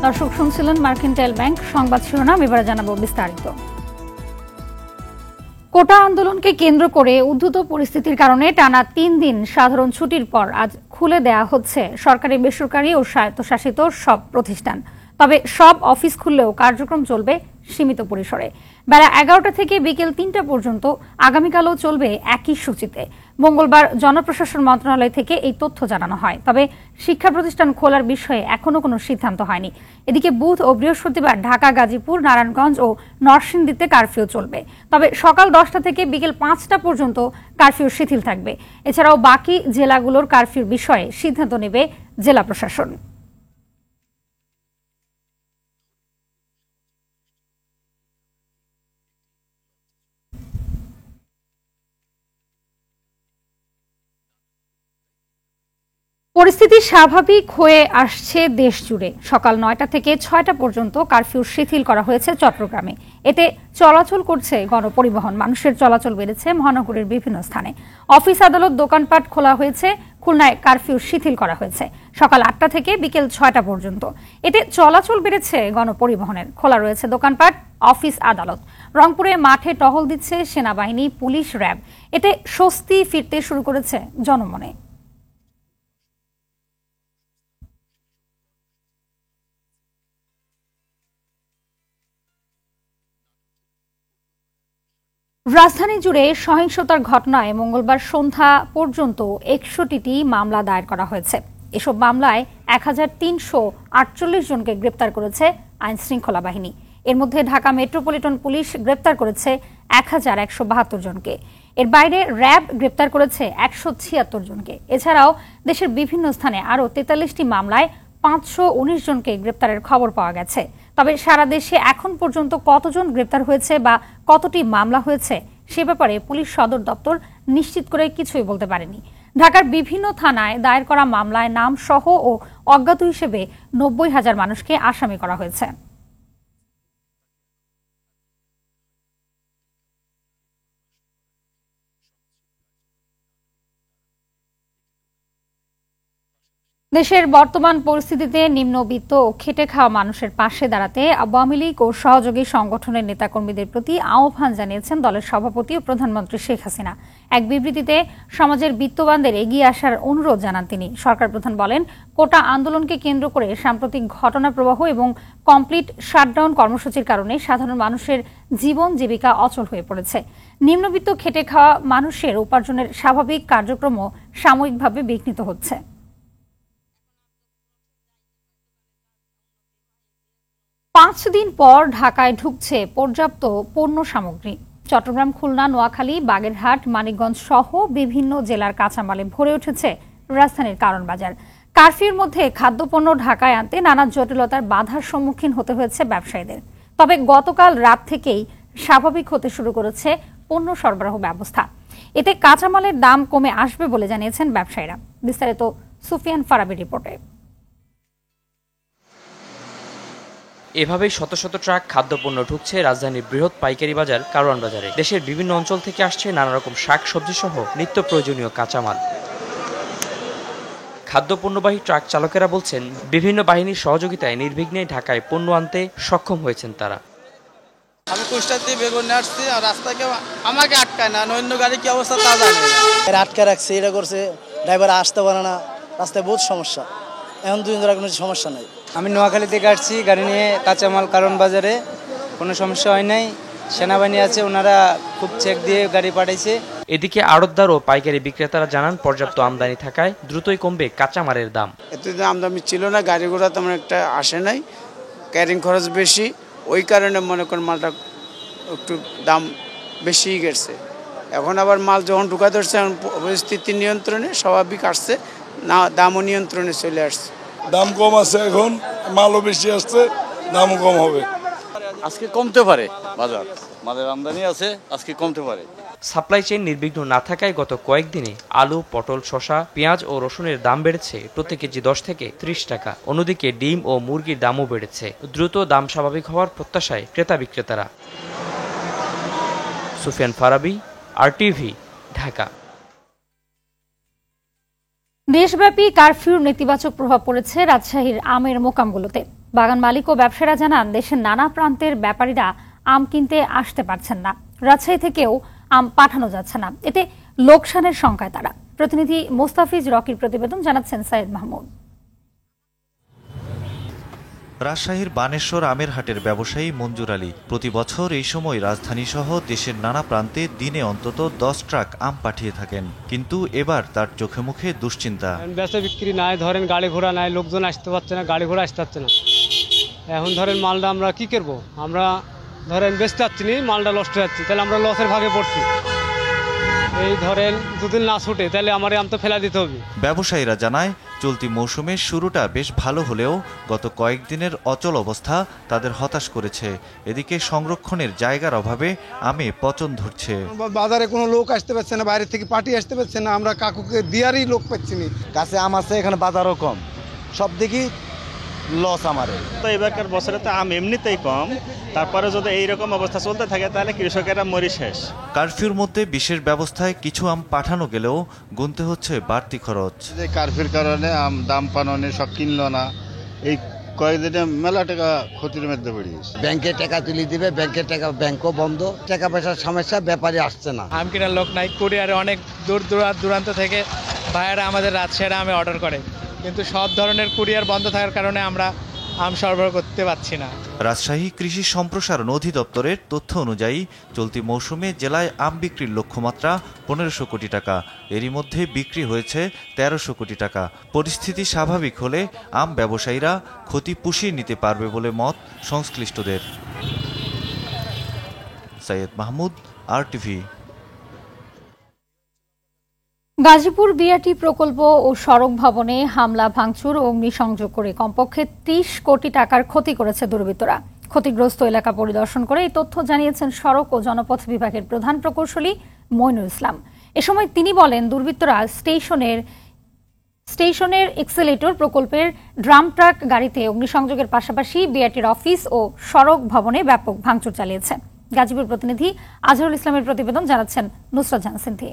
দর্শক শুনছিলেন mercantile bank সংবাদ শিরোনাম, এবারে জানাবো বিস্তারিত। কোটা আন্দোলনকে কেন্দ্র করে উদ্ধত পরিস্থিতির কারণে টানা ৩ দিন সাধারণ ছুটির পর আজ খুলে দেয়া হচ্ছে সরকারি, বেসরকারি ও স্বায়ত্তশাসিত সব প্রতিষ্ঠান। তবে সব অফিস খুললেও কার্যক্রম চলবে সীমিত পরিসরে। বেলা ১১টা থেকে বিকেল ৩টা পর্যন্ত আগামীকালও চলবে একই সূচিতে। মঙ্গলবার জনপ্রশাসন মন্ত্রণালয় থেকে এই তথ্য জানানো হয়। তবে শিক্ষা প্রতিষ্ঠান খোলার বিষয়ে এখনো কোনো সিদ্ধান্ত হয়নি। এদিকে বুধ ও বৃহস্পতিবার ঢাকা, গাজীপুর, নারায়ণগঞ্জ ও নরসিংদীতে কারফিউ চলবে। তবে সকাল 10টা থেকে বিকেল 5টা পর্যন্ত কারফিউ শিথিল থাকবে। এছাড়াও বাকি জেলাগুলোর কারফিউর বিষয়ে সিদ্ধান্ত নেবে জেলা প্রশাসন। পরিস্থিতি স্বাভাবিক হয়ে আসছে দেশ জুড়ে। সকাল 9টা থেকে 6টা পর্যন্ত কারফিউ শিথিল করা হয়েছে চট্টগ্রামে। এতে চলাচল করছে গণপরিবহন, মানুষের চলাচল বেড়েছে মহানগরীর বিভিন্ন স্থানে। অফিস, আদালত, দোকানপাট খোলা হয়েছে। খুলনায় কারফিউ শিথিল করা হয়েছে সকাল 8টা থেকে বিকেল 6টা পর্যন্ত। এতে চলাচল বেড়েছে গণপরিবহনের, খোলা রয়েছে দোকানপাট, অফিস, আদালত। রংপুরে মাঠে টহল দিচ্ছে সেনাবাহিনী, পুলিশ, র্যাব। এতে স্বস্তি ফিরতে শুরু করেছে জনমনে। রাজধানী জুড়ে সহিংসতার ঘটনায় মঙ্গলবার সন্ধ্যা পর্যন্ত 61টি মামলা দায়ের করা হয়েছে। এসব মামলায় 1348 জনকে গ্রেপ্তার করেছে আইন শৃঙ্খলা বাহিনী। এর মধ্যে ঢাকা মেট্রোপলিটন পুলিশ গ্রেপ্তার করেছে 1172 জনকে। এর বাইরে র্যাব গ্রেপ্তার করেছে 176 জনকে। এছাড়াও দেশের বিভিন্ন স্থানে আরও 43টি মামলায় 519 জনকে গ্রেপ্তারের খবর পাওয়া গেছে। তবে সারা দেশে এখন পর্যন্ত কতজন গ্রেপ্তার হয়েছে বা কতটি মামলা হয়েছে সে ব্যাপারে পুলিশ সদর দপ্তর নিশ্চিত করে কিছুই বলতে পারেনি। ঢাকার বিভিন্ন থানায় দায়ের করা মামলায় নাম সহ ও অজ্ঞাত হিসেবে 90,000 মানুষকে আসামি করা হয়েছে। দেশের বর্তমান পরিস্থিতিতে নিম্নবিত্ত ও খেটে খাওয়া মানুষের পাশে দাঁড়াতে আওয়ামী লীগ ও সহযোগী সংগঠনের নেতাকর্মীদের প্রতি আহ্বান জানিয়েছেন দলের সভাপতি ও প্রধানমন্ত্রী শেখ হাসিনা। এক বিবৃতিতে সমাজের বিত্তবানদের এগিয়ে আসার অনুরোধ জানান তিনি। সরকার প্রধান বলেন, কোটা আন্দোলনকে কেন্দ্র করে সাম্প্রতিক ঘটনা প্রবাহ এবং কমপ্লিট শাটডাউন কর্মসূচির কারণে সাধারণ মানুষের জীবন জীবিকা অচল হয়ে পড়েছে। নিম্নবিত্ত খেটে খাওয়া মানুষের উপার্জনের স্বাভাবিক কার্যক্রমও সাময়িকভাবে বিঘ্নিত হচ্ছে। 5 দিন পর ঢাকায় ঢুকছে পর্যাপ্ত পণ্য সামগ্রী। চট্টগ্রাম, খুলনা, নোয়াখালী, বাগেরহাট, মানিকগঞ্জ সহ বিভিন্ন জেলার কাঁচামালে ভরে উঠেছে রাজধানীর কারণ বাজার। কারফিউর মধ্যে খাদ্যপণ্য ঢাকায় আনতে নানা জটিলতার বাধার সম্মুখীন হতে হয়েছে ব্যবসায়ীদের। তবে গতকাল রাত থেকেই স্বাভাবিক হতে শুরু করেছে পণ্য সরবরাহ ব্যবস্থা। এতে কাঁচামালের দাম কমে আসবে বলে জানিয়েছেন ব্যবসায়ীরা। বিস্তারিত সুফিয়ান ফারাবির রিপোর্টে। এভাবেই শত শত ট্রাক খাদ্যপণ্য ঢুকছে রাজধানীর বৃহৎ পাইকারি বাজার কারওয়ান বাজারে। দেশের বিভিন্ন অঞ্চল থেকে আসছে নানা রকম শাক, সবজি সহ নিত্য প্রয়োজনীয় কাঁচামাল। খাদ্যপণ্যবাহী ট্রাক চালকেরা বলছেন, বিভিন্ন বাহিনীর সহযোগিতায় নির্বিঘ্নে ঢাকায় পণ্য আনতে সক্ষম হয়েছেন তারা। আমি কুষ্টিয়া থেকে বেগুন নিয়ে আসছি, আর রাস্তায় কেউ আমাকে আটকায় না, অন্য গাড়ি কি অবস্থা তা জানি না। আটকা রাখছে, এটা করছে, ড্রাইভার আসতে পারে না, রাস্তায় বহুত সমস্যা। এখন 2 দিন ধরে কোনো সমস্যা নাই। আমি নোয়াখালী থেকে আসছি গাড়ি নিয়ে কাঁচামাল কারণ বাজারে, কোনো সমস্যা হয় নাই। সেনাবাহিনী আছে, ওনারা খুব চেক দিয়ে গাড়ি পাঠাইছে। এদিকে আড়তদার ও পাইকারি বিক্রেতারা জানান, পর্যাপ্ত আমদানি থাকায় দ্রুতই কমবে কাঁচামালের দাম। এতদিন আমদানি ছিল না, গাড়ি ঘোড়া তেমন একটা আসে নাই, ক্যারিং খরচ বেশি, ওই কারণে মনে করেন মালটা একটু দাম বেশি গেছে। এখন আবার মাল যখন ঢুকা ধরছে, পরিস্থিতি নিয়ন্ত্রণে স্বাভাবিক আসছে, না দামও নিয়ন্ত্রণে চলে আসছে। দাম কম আছে, এখন মালও বেশি আসছে, দামও কম হবে। আজকে কমতে পারে, মালের আমদানি আছে, আজকে কমতে পারে। সাপ্লাই চেইন নির্বিঘ্ন না থাকায় গত কয়েকদিনে আলু, পটল, শসা, পেঁয়াজ ও রসুনের দাম বেড়েছে প্রতি কেজি 10 থেকে 30 টাকা। অন্যদিকে ডিম ও মুরগির দামও বেড়েছে। দ্রুত দাম স্বাভাবিক হওয়ার প্রত্যাশায় ক্রেতা বিক্রেতারা। সুফিয়ান ফারাবি, RTV, ঢাকা। দেশব্যাপী কারফিউর নেতিবাচক প্রভাব পড়েছে রাজশাহীর আমের মোকামগুলোতে। বাগান মালিক ও ব্যবসায়ীরা জানান, দেশের নানা প্রান্তের ব্যাপারীরা আম কিনতে আসতে পারছেন না। রাজশাহী থেকেও আম পাঠানো যাচ্ছে না। এতে লোকসানের শঙ্কায় তারা। প্রতিনিধি মোস্তাফিজ রকির প্রতিবেদন, জানাচ্ছেন সাইদ মাহমুদ। রাজশাহীর বানেশ্বর আমের হাটের ব্যবসায়ী মঞ্জুর আলী প্রতি বছর এই সময় রাজধানী সহ দেশের নানা প্রান্তে দিনে অন্তত 10 ট্রাক আম পাঠিয়ে থাকেন, কিন্তু এবার তার চোখে মুখে দুশ্চিন্তা। বেচা বিক্রি নাই, ধরেন গাড়ি ঘোড়া নাই, লোকজন আসতে পারছে না, গাড়ি ঘোড়া আসতে পারছে না। এখন ধরেন মালটা আমরা কি করবো, আমরা ধরেন বেচতে পারছি না, মালটা নষ্ট হয়ে যাচ্ছে, তাহলে আমরা লসের ভাগে পড়ছি। এই ধরেন দুদিন না ছুটে তাহলে আমার আম তো ফেলা দিতে হবে। ব্যবসায়ীরা জানায়, চলতি মৌসুমের শুরুটা বেশ ভালো হলেও গত কয়েকদিনের অচল অবস্থা তাদের হতাশ করেছে। এদিকে সংরক্ষণের জায়গার অভাবে আমে পচন ধরছে। বাজারে কোনো লোক আসতে পারছে না, বাইরে থেকে পার্টি আসতে পারছে না, আমরা কাকুকে দিয়ারই লোক পাচ্ছি না। কাছে আম আছে, এখানে বাজারও কম, সব দিকে লস আমারে। তো এবারকার বছরে তো আম এমনিতেই কম, তারপরে যদি এইরকম অবস্থা চলতে থাকে তাহলে কৃষকেরা মরি শেষ। কারফিউর মধ্যে বিশেষ ব্যবস্থায় কিছু আম পাঠানো গেলেও গুনতে হচ্ছে বাড়তি খরচ। যে কারফিউর কারণে আম দাম পাননে সব কিনলো না, এই কয়েকদিনে মেলা টাকা ক্ষতির মধ্যে পড়ে গেছে। ব্যাংকে টাকা তুলে দিবে, ব্যাংকের টাকা ব্যাংকও বন্ধ, টাকা পয়সার সমস্যা, ব্যাপারে আসছে না। আম কেনার লোক নাই, কুরিয়ারে অনেক দূর দূরান্ত থেকে ভাইয়েরা আমাদের রাজশাহীরা আমে অর্ডার করে, কিন্তু সব ধরনের কুরিয়ার বন্ধ থাকার কারণে আমরা আম সরবরাহ করতে পারছি না। রাজশাহী কৃষি সম্প্রসারণ অধিদপ্তরের তথ্য অনুযায়ী চলতি মৌসুমে জেলায় আম বিক্রির লক্ষ্যমাত্রা 1500 কোটি টাকা। এরই মধ্যে বিক্রি হয়েছে 1300 কোটি টাকা। পরিস্থিতি স্বাভাবিক হলে আম ব্যবসায়ীরা ক্ষতি পুষিয়ে নিতে পারবে বলে মত সংশ্লিষ্টদের। সাইয়েদ মাহমুদ, RTV। গাজীপুর বিআরটি প্রকল্প ও সড়ক ভবনে হামলা, ভাঙচুর ও অগ্নিসংযোগ করে কমপক্ষে 30 কোটি টাকার ক্ষতি করেছে দুর্বৃত্তরা। ক্ষতিগ্রস্ত এলাকা পরিদর্শন করে এই তথ্য জানিয়েছেন সড়ক ও জনপথ বিভাগের প্রধান প্রকৌশলী মইনুল ইসলাম। এ সময় তিনি বলেন, দুর্বৃত্তরা স্টেশনের এক্সেলেটর প্রকল্পের ড্রাম ট্রাক গাড়িতে অগ্নিসংযোগের পাশাপাশি বিআরটির অফিস ও সড়ক ভবনে ব্যাপক ভাঙচুর চালিয়েছে। গাজীপুর প্রতিনিধি আজহারুল ইসলামের প্রতিবেদন, জানাচ্ছেন নুসরাত জাহান সিন্ধি।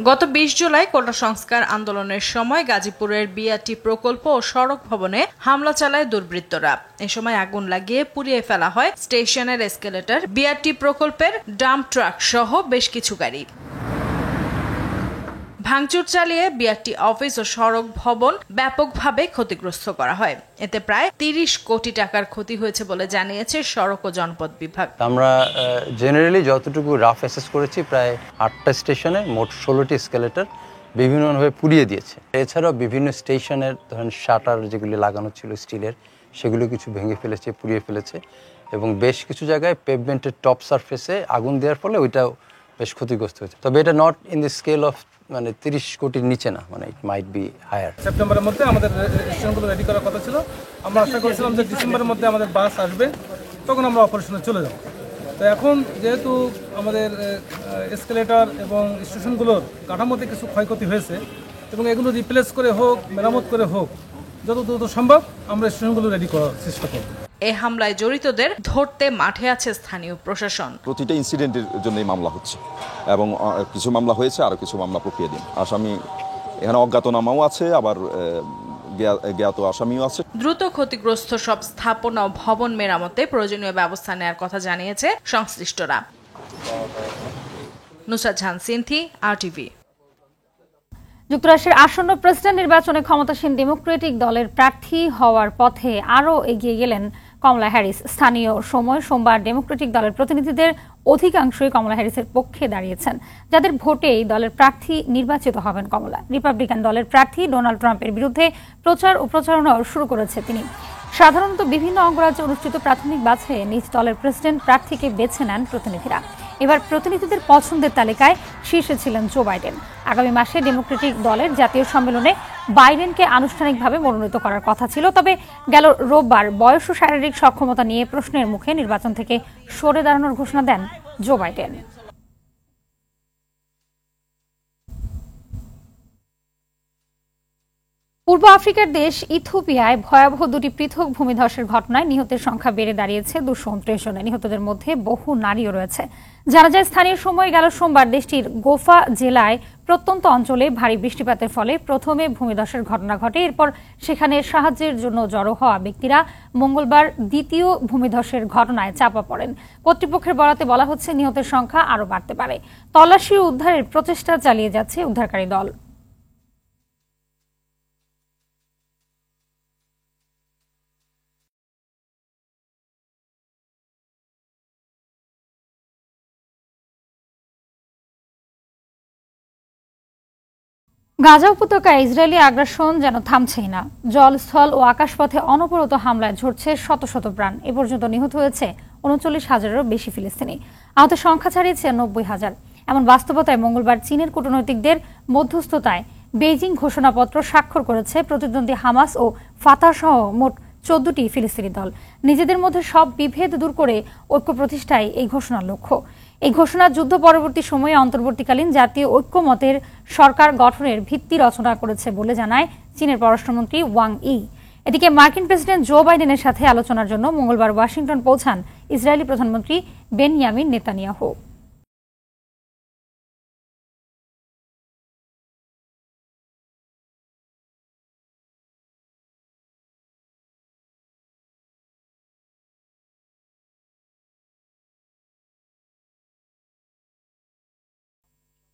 গত 20 জুলাই কোটা সংস্কার আন্দোলনের সময় গাজীপুরের বিআরটি প্রকল্প ও সড়ক ভবনে হামলা চালায় দুর্বৃত্তরা। এ সময় আগুন লাগিয়ে পুড়িয়ে ফেলা হয় স্টেশনের এসকেলেটর, বিআরটি প্রকল্পের ডাম্প ট্রাক সহ বেশ কিছু গাড়ি। ভাঙচুর চালিয়ে বিআরটি অফিস ও সড়ক ভবন ব্যাপকভাবে ক্ষতিগ্রস্ত করা হয়। এতে প্রায় 30 কোটি টাকার ক্ষতি হয়েছে বলে জানিয়েছে সড়ক ও জনপথ বিভাগ। আমরা জেনারেলি যতটুকু রাফ অ্যাসেস করেছি, প্রায় 8টা স্টেশনে মোট 16টি এসকেলেটর বিভিন্নভাবে পুড়িয়ে দিয়েছে। এছাড়াও বিভিন্ন স্টেশনের ধরেন শাটার যেগুলি লাগানো ছিল স্টিলের, সেগুলো কিছু ভেঙে ফেলেছে, পুড়িয়ে ফেলেছে, এবং বেশ কিছু জায়গায় পেভমেন্টের টপ সারফেসে আগুন দেওয়ার ফলে ওইটাও বেশ ক্ষতিগ্রস্ত হয়েছে। তবে এটা not in the scale of 30 কোটির নিচে না, ইট মাইট বি হায়ার। সেপ্টেম্বরের মধ্যে আমাদের স্টেশনগুলো রেডি করার কথা ছিল। আমরা আশা করেছিলাম যে ডিসেম্বরের মধ্যে আমাদের বাস আসবে, তখন আমরা অপারেশনে চলে যাব। তো এখন যেহেতু আমাদের এসকেলেটর এবং স্টেশনগুলোর কাঠামোতে কিছু ক্ষয়ক্ষতি হয়েছে, এবং এগুলো রিপ্লেস করে হোক, মেরামত করে হোক, যত দ্রুত সম্ভব আমরা স্টেশনগুলো রেডি করার চেষ্টা করব। এ হামলায় জড়িতদের ধরতে মাঠে আছে স্থানীয় প্রশাসন। প্রতিটা ইনসিডেন্টের জন্যই মামলা হচ্ছে, এবং কিছু মামলা হয়েছে, আরো কিছু মামলা প্রক্রিয়াধীন। আসামি এখানে অজ্ঞাতনামাও আছে, আবার জ্ঞাত আসামিও আছে। দ্রুত ক্ষতিগ্রস্ত সব স্থাপনা ও ভবন মেরামতে প্রয়োজনীয় ব্যবস্থা নেওয়ার কথা জানিয়েছে সংশ্লিষ্টরা। নুসরাত জাহান সিন্ধি, RTV। যুক্তরাষ্ট্রের আসন্ন প্রেসিডেন্ট নির্বাচনে ক্ষমতাসীন ডেমোক্রেটিক দলের প্রার্থী হওয়ার পথে আরও এগিয়ে গেলেন কমলা হ্যারিস। স্থানীয় সময় সোমবার ডেমোক্রেটিক দলের প্রতিনিধিদের অধিকাংশই কমলা হ্যারিসের পক্ষে দাঁড়িয়েছেন, যাদের ভোটেই দলের প্রার্থী নির্বাচিত হবেন কমলা। রিপাবলিকান দলের প্রার্থী ডোনাল্ড ট্রাম্পের বিরুদ্ধে প্রচার ও প্রচারণাও শুরু করেছে তিনি। সাধারণত বিভিন্ন অঙ্গরাজ্যে অনুষ্ঠিত প্রাথমিক বাছাইয়ে নিজ দলের প্রেসিডেন্ট প্রার্থীকে বেছে নেন প্রতিনিধিরা। এবার প্রতিনিধিদের পছন্দের তালিকায় শীর্ষে ছিলেন জো বাইডেন। আগামী মাসে ডেমোক্রেটিক দলের জাতীয় সম্মেলনে বাইডেনকে আনুষ্ঠানিকভাবে মনোনীত করার কথা ছিল, তবে গেল রোববার বয়স ও শারীরিক সক্ষমতা নিয়ে প্রশ্নের মুখে নির্বাচন থেকে সরে দাঁড়ানোর ঘোষণা দেন জো বাইডেন। পূর্ব আফ্রিকার দেশ ইথিওপিয়ায় ভয়াবহ দুটি পৃথক ভূমিধসের ঘটনায় নিহতের সংখ্যা বেড়ে দাঁড়িয়েছে 229 জনে। নিহতদের মধ্যে বহু নারীও রয়েছে। জানা যায়, স্থানীয় সময় গেল সোমবার দেশটির গোফা জেলায় প্রত্যন্ত অঞ্চলে ভারী বৃষ্টিপাতের ফলে প্রথমে ভূমিধসের ঘটনা ঘটে। এরপর সেখানে সাহায্যের জন্য জড়ো হওয়া ব্যক্তিরা মঙ্গলবার দ্বিতীয় ভূমিধসের ঘটনায় চাপা পড়েন। কর্তৃপক্ষের বরাতে বলা হচ্ছে নিহতের সংখ্যা আরও বাড়তে পারে। তল্লাশি ও উদ্ধারের প্রচেষ্টা চালিয়ে যাচ্ছে উদ্ধারকারী দল। গাজা উপত্যকায় ইসরায়েলি আগ্রাসন যেন থামছেই না। জল, স্থল ও আকাশপথে অনবরত হামলায় ঝরছে শত শত প্রাণ। এ পর্যন্ত নিহত হয়েছে ৩৯,০০০-এরও বেশি ফিলিস্তিনি। আহত সংখ্যা ছাড়িয়েছে ৯০,০০০। এমন বাস্তবতায় মঙ্গলবার চীনের কূটনৈতিকদের মধ্যস্থতায় বেইজিং ঘোষণাপত্র স্বাক্ষর করেছে প্রতিদ্বন্দ্বী হামাস ও ফাতাহ সহ মোট ১৪টি ফিলিস্তিনি দল। নিজেদের মধ্যে সব বিভেদ দূর করে ঐক্য প্রতিষ্ঠায় এই ঘোষণার লক্ষ্য। এই ঘোষণা যুদ্ধ পরবর্তী সময়ে অন্তর্বর্তীকালীন জাতীয় ঐক্যমতের সরকার গঠনের ভিত্তি রচনা করেছে বলে জানায় চীনের পররাষ্ট্রমন্ত্রী ওয়াং ই। এদিকে মার্কিন প্রেসিডেন্ট জো বাইডেনের সাথে আলোচনার জন্য মঙ্গলবার ওয়াশিংটন পৌঁছান ইসরায়েলি প্রধানমন্ত্রী বেনয়ামিন নেতানিয়াহু।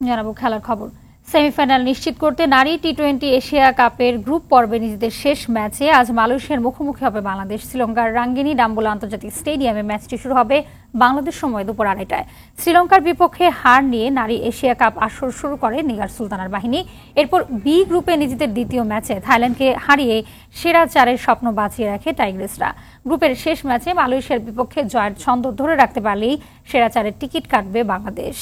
জানাবো খেলার খবর। সেমিফাইনাল নিশ্চিত করতে নারী টি-20 এশিয়া কাপের গ্রুপ পর্বে নিজেদের শেষ ম্যাচে আজ মালয়েশিয়ার মুখোমুখি হবে বাংলাদেশ। শ্রীলঙ্কার রাঙ্গিনী ডাম্বুলা আন্তর্জাতিক স্টেডিয়ামে ম্যাচটি শুরু হবে বাংলাদেশ সময় দুপুর ২:৩০টায়। শ্রীলঙ্কার বিপক্ষে হার নিয়ে নারী এশিয়া কাপ আসর শুরু করে নিগার সুলতানার বাহিনী। এরপর বি গ্রুপে নিজেদের দ্বিতীয় ম্যাচে থাইল্যান্ডকে হারিয়ে সেরা 4-এর স্বপ্ন বাঁচিয়ে রাখে টাইগ্রেসরা। গ্রুপের শেষ ম্যাচে মালয়েশিয়ার বিপক্ষে জয়ের ছন্দ ধরে রাখতে পারলেই সেরা 4-এর টিকিট কাটবে বাংলাদেশ।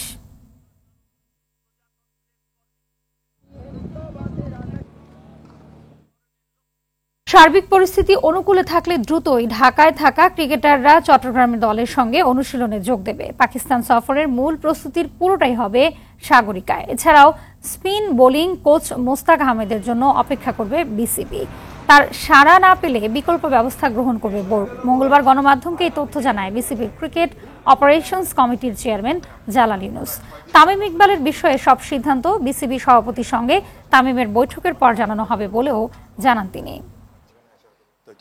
সার্বিক পরিস্থিতি অনুকূলে থাকলে দ্রুতই ঢাকায় থাকা ক্রিকেটাররা চট্টগ্রামের দলের সঙ্গে অনুশীলনে যোগ দেবে। পাকিস্তান সফরের মূল প্রস্তুতির পুরোটাই হবে সাগরিকায়। এছাড়াও স্পিন বোলিং কোচ মোস্তাক আহমেদের জন্য অপেক্ষা করবে বিসিবি। তার সাড়া না পেলে বিকল্প ব্যবস্থা গ্রহণ করবে বোর্ড। মঙ্গলবার গণমাধ্যমকে এই তথ্য জানায় বিসিবির ক্রিকেট অপারেশনস কমিটির চেয়ারম্যান জালাল ইউনুস। তামিম ইকবালের বিষয়ে সব সিদ্ধান্ত বিসিবি সভাপতির সঙ্গে তামিমের বৈঠকের পর জানানো হবে বলেও জানান তিনি।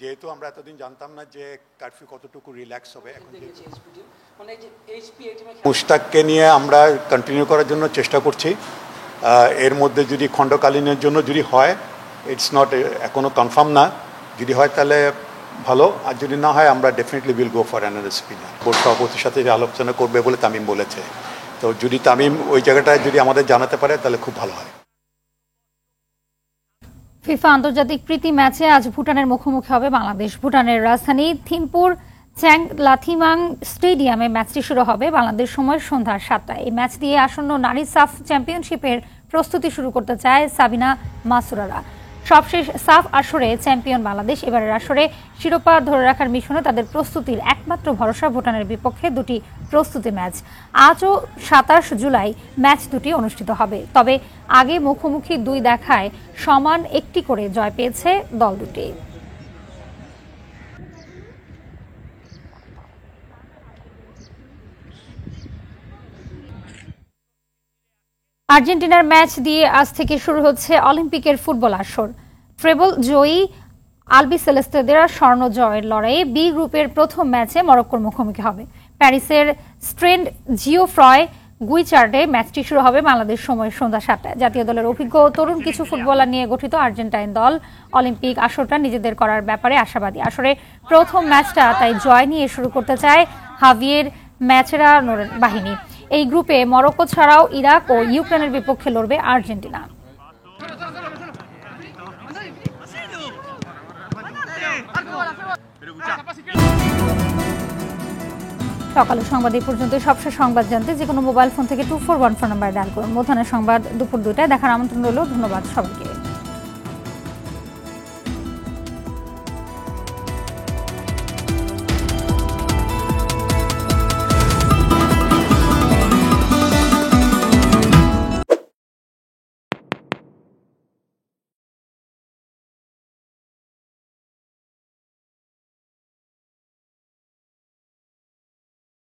যেহেতু আমরা এতদিন জানতাম না যে কারফিউ কতটুকু রিল্যাক্স হবে, এখন মুশতাককে নিয়ে আমরা কন্টিনিউ করার জন্য চেষ্টা করছি। এর মধ্যে যদি খণ্ডকালীনের জন্য যদি হয়, ইটস নট এখনো কনফার্ম না, যদি হয় তাহলে ভালো, আর যদি না হয় আমরা definitely will go for another spinner. Board সভাপতির সাথে আলোচনা করবে বলে তামিম বলেছে। তো যদি তামিম ওই জায়গাটায় যদি আমাদের জানাতে পারে তাহলে খুব ভালো হয়। ফিফা আন্তর্জাতিক প্রীতি ম্যাচে আজ ভুটানের মুখোমুখি হবে বাংলাদেশ। ভুটানের রাজধানী থিম্পুর চ্যাং লাথিমাং স্টেডিয়ামে ম্যাচটি শুরু হবে বাংলাদেশ সময় সন্ধ্যা 7টায়। এই ম্যাচ দিয়ে আসন্ন নারী সাফ চ্যাম্পিয়নশিপের প্রস্তুতি শুরু করতে চায় সাবিনা মাসুরারা। সবশেষ সাফ আসরে চ্যাম্পিয়ন বাংলাদেশ। এবারের আসরে শিরোপা ধরে রাখার মিশনে তাদের প্রস্তুতির একমাত্র ভরসা ভুটানের বিপক্ষে দুটি প্রস্তুতি ম্যাচ। আজও 27 জুলাই ম্যাচ দুটি অনুষ্ঠিত হবে। তবে আগে মুখোমুখি দুই দেখায় সমান একটি করে জয় পেয়েছে দল দুটি। আর্জেন্টিনার ম্যাচ দিয়ে আজ থেকে শুরু হচ্ছে অলিম্পিকের ফুটবল আসর। ট্রেবল জয়ী আলবিসেলেস্তেদের স্বর্ণ জয়ের লড়াইয়ে বি গ্রুপের প্রথম ম্যাচে মরক্কোর মুখোমুখি হবে। প্যারিসের স্ট্রেন্ড জিওফ্রয় গুইচার্ডে ম্যাচটি শুরু হবে বাংলাদেশ সময় সন্ধ্যা 7টায়। জাতীয় দলের অভিজ্ঞ তরুণ কিছু ফুটবলার নিয়ে গঠিত আর্জেন্টাইন দল অলিম্পিক আসরটা নিজেদের করার ব্যাপারে আশাবাদী। আসরে প্রথম ম্যাচটা তাই জয় নিয়ে শুরু করতে চায় হাভিয়ের ম্যাচেরানোর বাহিনী। এই গ্রুপে মরক্কো ছাড়াও ইরাক ও ইউক্রেনের বিপক্ষে লড়বে আর্জেন্টিনা। সকালের সংবাদ এই পর্যন্ত। সবশেষ সংবাদ জানতে যে কোনো মোবাইল ফোন থেকে 2414 নাম্বার ডায়াল করুন। মধ্যাহ্নের সংবাদ দুপুর 2টায় দেখার আমন্ত্রণ রইল। ধন্যবাদ সবাইকে।